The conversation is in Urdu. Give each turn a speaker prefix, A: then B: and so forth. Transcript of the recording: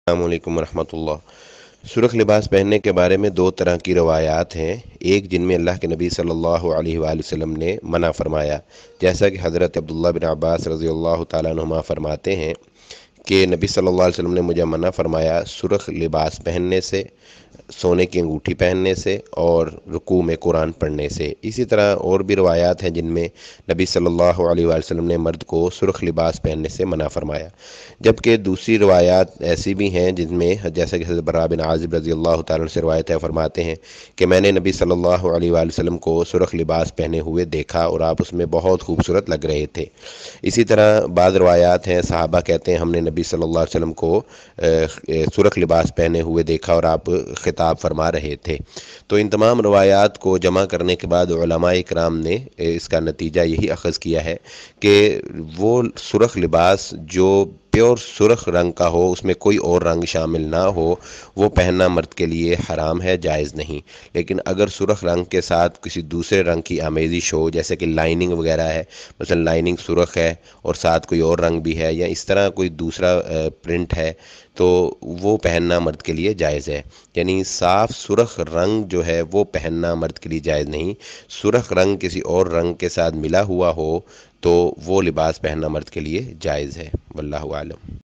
A: السلام علیکم ورحمۃ اللہ۔ سرخ لباس پہننے کے بارے میں دو طرح کی روایات ہیں، ایک جن میں اللہ کے نبی صلی اللہ علیہ وآلہ وسلم نے منع فرمایا، جیسا کہ حضرت عبداللہ بن عباس رضی اللہ تعالیٰ عنہما فرماتے ہیں کہ نبی صلی اللہ علیہ وسلم نے مجھے منع فرمایا سرخ لباس پہننے سے، سونے کی انگوٹھی پہننے سے اور رکوع میں قرآن پڑھنے سے۔ اسی طرح اور بھی روایات ہیں جن میں نبی صلی اللہ علیہ وآلہ وسلم نے مرد کو سرخ لباس پہننے سے منع فرمایا، جبکہ دوسری روایات ایسی بھی ہیں جن میں جیسا کہ حضرت براء بن عازب رضی اللہ تعالیٰ عنہ سے روایت ہے، فرماتے ہیں کہ میں نے نبی صلی اللہ علیہ وآلہ وسلم کو سرخ لباس پہنے ہوئے دیکھا اور آپ اس میں بہت خوبصورت لگ رہے تھے۔ اسی طرح بعض روایات ہیں، صحابہ کہتے ہیں ہم نے نبی صلی اللہ علیہ وسلم کو سرخ لباس پہنے ہوئے دیکھا اور آپ خطاب فرما رہے تھے۔ تو ان تمام روایات کو جمع کرنے کے بعد علماء اکرام نے اس کا نتیجہ یہی اخذ کیا ہے کہ وہ سرخ لباس جو پیور سرخ رنگ کا ہو، اس میں کوئی اور رنگ شامل نہ ہو، وہ پہننا مرد کے لیے حرام ہے، جائز نہیں۔ لیکن اگر سرخ رنگ کے ساتھ کسی دوسرے رنگ کی آمیزش ہو، جیسے کہ لائننگ وغیرہ ہے، مثلا لائننگ سرخ ہے اور ساتھ کوئی اور رنگ بھی ہے، یا اس طرح کوئی دوسرا پرنٹ ہے، تو وہ پہننا مرد کے لیے جائز ہے۔ یعنی صاف سرخ رنگ جو ہے وہ پہننا مرد کے لیے جائز نہیں، سرخ رنگ کسی اور رنگ کے ساتھ ملا ہوا ہو تو وہ لباس پہننا مرد کے لیے جائز ہے، واللہ عالم۔